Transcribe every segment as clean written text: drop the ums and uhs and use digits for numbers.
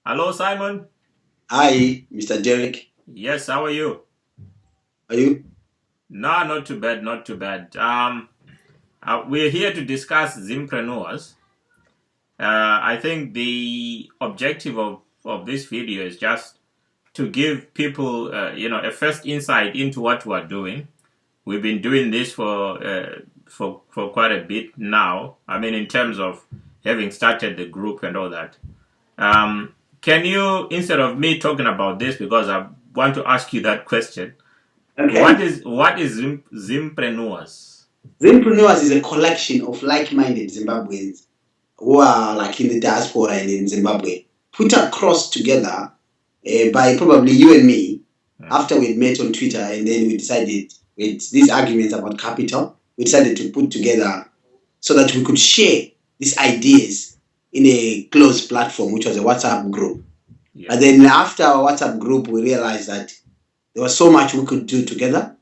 Hello, Simon. Hi, Mr. Derek. Yes, how are you? Are you? No, not too bad, not too bad. We're here to discuss Zimpreneurs. I think the objective of this video is just to give people, a first insight into what we're doing. We've been doing this for quite a bit now. I mean, in terms of having started the group and all that. Can you, instead of me talking about this, because I want to ask you that question, Okay. what is Zimpreneurs? Zimpreneurs is a collection of like-minded Zimbabweans who are like in the diaspora and in Zimbabwe, put across together by probably you and me Mm. after we'd met on Twitter, and then we decided with these arguments about capital, we decided to put together so that we could share these ideas in a closed platform, which was a WhatsApp group. Yeah. But then after our WhatsApp group, we realized that there was so much we could do together,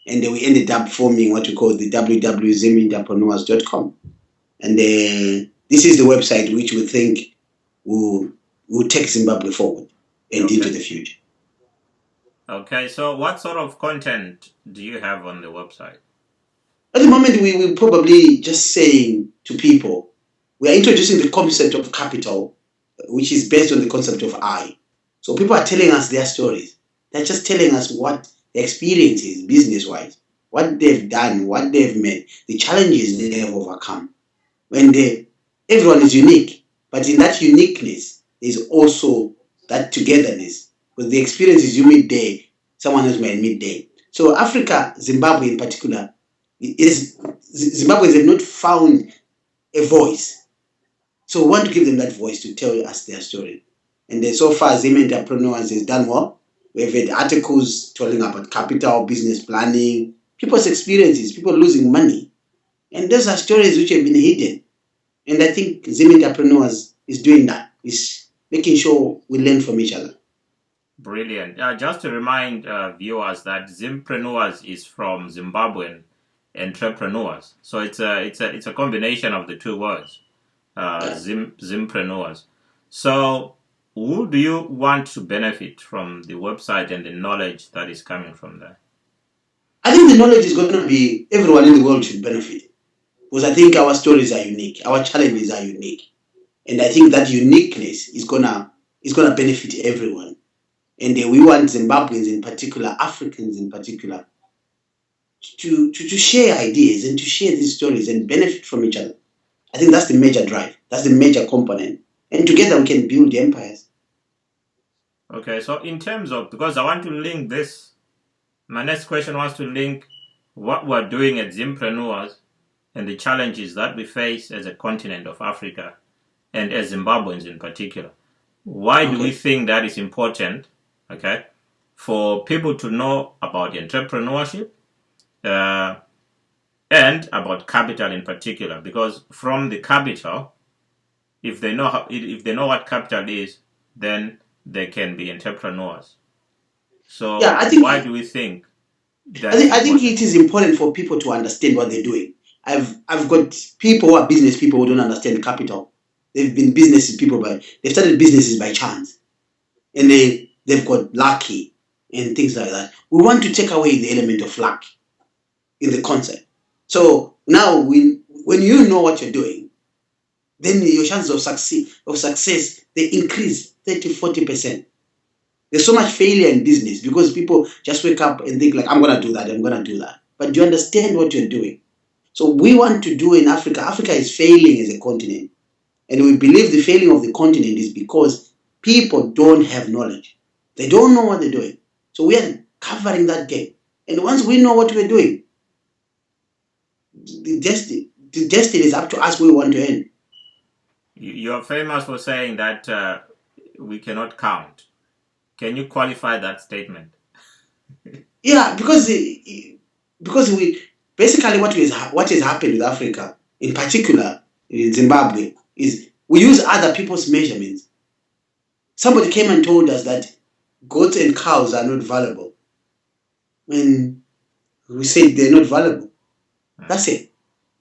and then we ended up forming what we call the www.zimentrepreneurs.com. And this is the website which we think will take Zimbabwe forward and into Okay. the future. Okay. So, what sort of content do you have on the website? At the moment, we will probably just saying to people, we are introducing the concept of capital, which is based on the concept of I. So people are telling us their stories. They're just telling us what their experience is business-wise, what they've done, what they've made, the challenges they have overcome. Everyone is unique, but in that uniqueness, there's also that togetherness. Because the experiences you meet there, someone else might meet there. So Africa, Zimbabwe in particular, Zimbabweans have not found a voice. So we want to give them that voice to tell us their story. And then so far, Zim Entrepreneurs has done well. We've had articles telling about capital, business planning, people's experiences, people losing money. And those are stories which have been hidden. And I think Zim Entrepreneurs is doing that, is making sure we learn from each other. Brilliant. Just to remind viewers that Zimpreneurs is from Zimbabwean entrepreneurs. So it's a combination of the two words. Yeah. Zimpreneurs. So, who do you want to benefit from the website and the knowledge that is coming from there? I think the knowledge is going to be everyone in the world should benefit. Because I think our stories are unique, our challenges are unique. And I think that uniqueness is gonna benefit everyone. And we want Zimbabweans in particular, Africans in particular, to share ideas and to share these stories and benefit from each other. I think that's the major drive. That's the major component. And together we can build empires. Okay, so in terms of, because I want to link this, my next question was to link what we're doing at Zimpreneurs and the challenges that we face as a continent of Africa and as Zimbabweans in particular. Why do we Okay. think that is important? Okay, for people to know about entrepreneurship uh, and about capital in particular, because from the capital, if they know what capital is, then they can be entrepreneurs. Yeah, So I why think do we think I that is think I think important? it is important for people to understand what they're doing. I've got people who are business people who don't understand capital. They've been businesses people by they've started businesses by chance, and they've got lucky and things like that. We want to take away the element of luck in the concept. So now when you know what you're doing, then your chances of success they increase 30-40%. There's so much failure in business because people just wake up and think like I'm gonna do that, I'm gonna do that. But do you understand what you're doing? So we want to do in Africa. Africa is failing as a continent. And we believe the failing of the continent is because people don't have knowledge. They don't know what they're doing. So we are covering that gap. And once we know what we're doing, the destiny is up to us where we want to end. You're famous for saying that we cannot count. Can you qualify that statement? Yeah, because we basically what has happened with Africa, in particular in Zimbabwe, is we use other people's measurements. Somebody came and told us that goats and cows are not valuable. When we said they're not valuable, Hmm. that's it.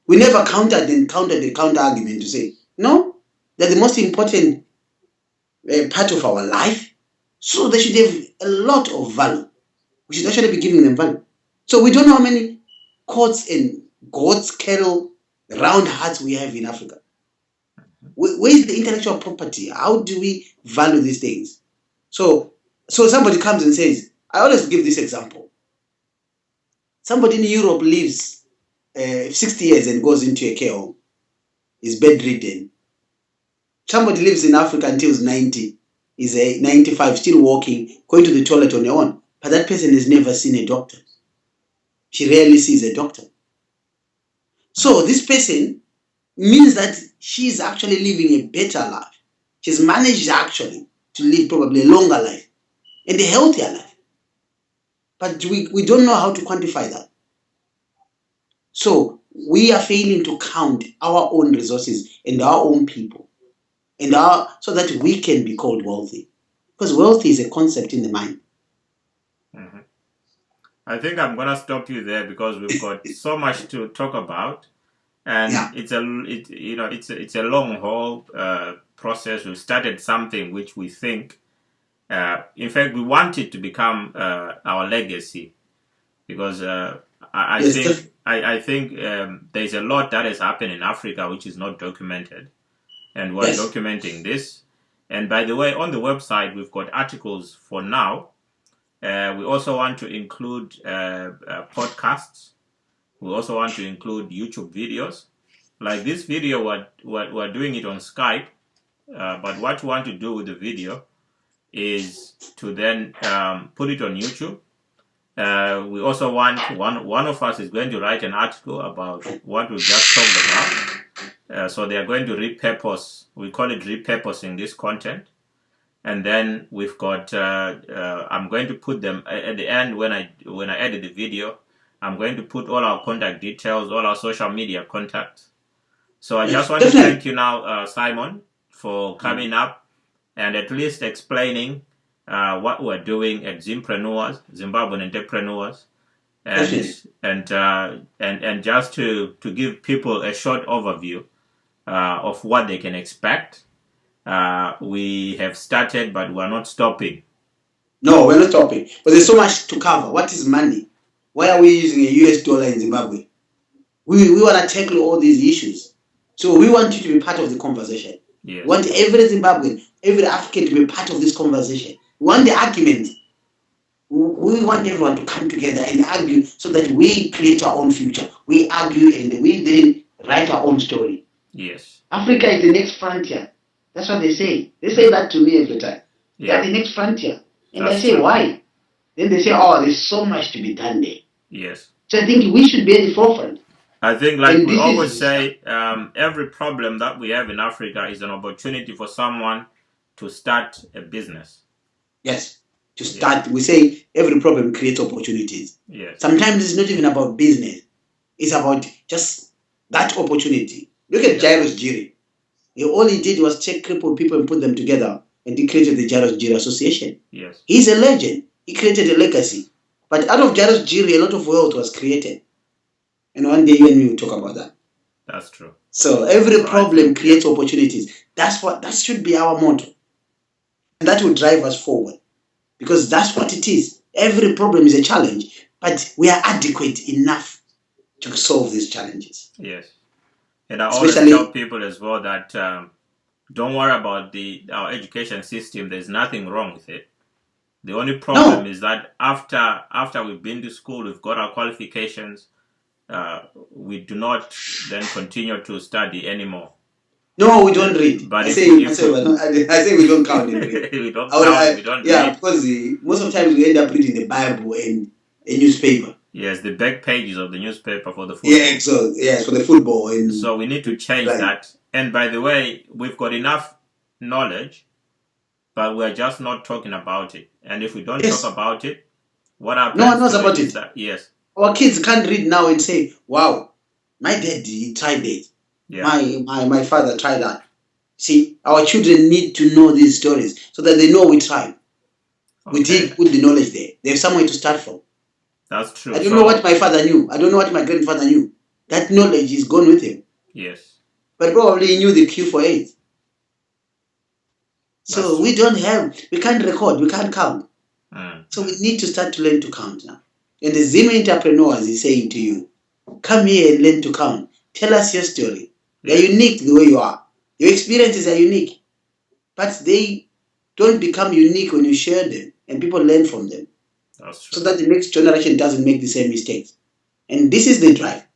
We never countered the counter argument to say no, they're the most important part of our life. So they should have a lot of value. We should actually be giving them value. So we don't know how many goats and goats, cattle, round huts we have in Africa. Where is the intellectual property? How do we value these things? So somebody comes and says, I always give this example. Somebody in Europe lives 60 years and goes into a care home, is bedridden. Somebody lives in Africa until he's 90, is 95, still walking, going to the toilet on her own. But that person has never seen a doctor. She rarely sees a doctor. So this person means that she's actually living a better life. She's managed actually to live probably a longer life and a healthier life. But we don't know how to quantify that. So we are failing to count our own resources and our own people, and so that we can be called wealthy. Because wealthy is a concept in the mind. Mm-hmm. I think I'm gonna stop you there because we've got so much to talk about, and it's a long haul process. We've started something which we think, in fact, we want it to become our legacy, because I think there's a lot that has happened in Africa which is not documented, and we're documenting this. And by the way, on the website we've got articles for now. We also want to include podcasts. We also want to include YouTube videos. Like this video, we're doing it on Skype, but what we want to do with the video is to then put it on YouTube. We also want, one of us is going to write an article about what we just talked about. So they are going to repurpose, we call it repurposing this content. And then we've got, I'm going to put them at the end when I edit the video. I'm going to put all our contact details, all our social media contacts. So I just want to thank you now, Simon, for coming up and at least explaining what we're doing at Zimpreneurs, Zimbabwean entrepreneurs, and just to give people a short overview of what they can expect. We have started, but we're not stopping. No, we're not stopping. But there's so much to cover. What is money? Why are we using a US dollar in Zimbabwe? We want to tackle all these issues. So we want you to be part of the conversation. Yes. We want every Zimbabwean, every African to be part of this conversation. We want the argument. We want everyone to come together and argue so that we create our own future. We argue and we then write our own story. Yes. Africa is the next frontier. That's what they say. They say that to me every time. Yeah. They're the next frontier. And I say, why? Then they say, oh, there's so much to be done there. Yes. So I think we should be at the forefront. I think, like we always say, every problem that we have in Africa is an opportunity for someone to start a business. Yes. To start, we say every problem creates opportunities. Yes. Sometimes it's not even about business. It's about just that opportunity. Look at Jairus Giri. All he did was take crippled people and put them together, and he created the Jairus Giri Association. Yes. He's a legend. He created a legacy. But out of Jairus Giri, a lot of wealth was created. And one day you and me will talk about that. That's true. So every problem creates opportunities. That should be our motto. And that will drive us forward. Because that's what it is. Every problem is a challenge, but we are adequate enough to solve these challenges. Yes. And I always tell people as well that don't worry about our education system. There's nothing wrong with it. The only problem is that after we've been to school, we've got our qualifications, we do not then continue to study anymore. No, we don't read. But I say we don't count and read. We don't count, we don't read. Because most of the time we end up reading the Bible and a newspaper. Yes, the back pages of the newspaper for the football. Yeah, for the football. And so we need to change that. And by the way, we've got enough knowledge, but we're just not talking about it. And if we don't talk about it, what happens? No one knows about it. Yes. Our kids can't read now and say, wow, my dad, he tried it. Yeah. My father tried that. See, our children need to know these stories so that they know we tried. Okay. We did put the knowledge there. They have somewhere to start from. That's true. I don't know what my father knew. I don't know what my grandfather knew. That knowledge is gone with him. Yes. But probably he knew the cure for AIDS. So we can't record, we can't count. Mm. So we need to start to learn to count now. And the Zimpreneurs is saying to you, come here and learn to count. Tell us your story. You're unique the way you are. Your experiences are unique. But they don't become unique when you share them and people learn from them. That's true. So that the next generation doesn't make the same mistakes. And this is the drive.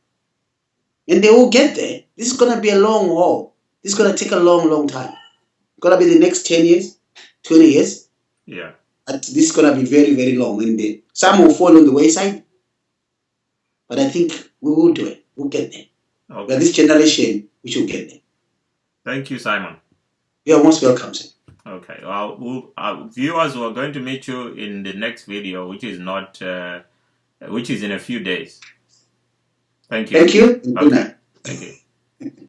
And they will get there. This is going to be a long haul. This is going to take a long, long time. It's going to be the next 10 years, 20 years. Yeah. But this is going to be very, very long. And some will fall on the wayside. But I think we will do it. We'll get there. Okay. But this generation, we should get there. Thank you, Simon. You're most welcome, sir. Okay. Well, viewers, we're going to meet you in the next video, which is in a few days. Thank you. Thank you. And good night. Thank you.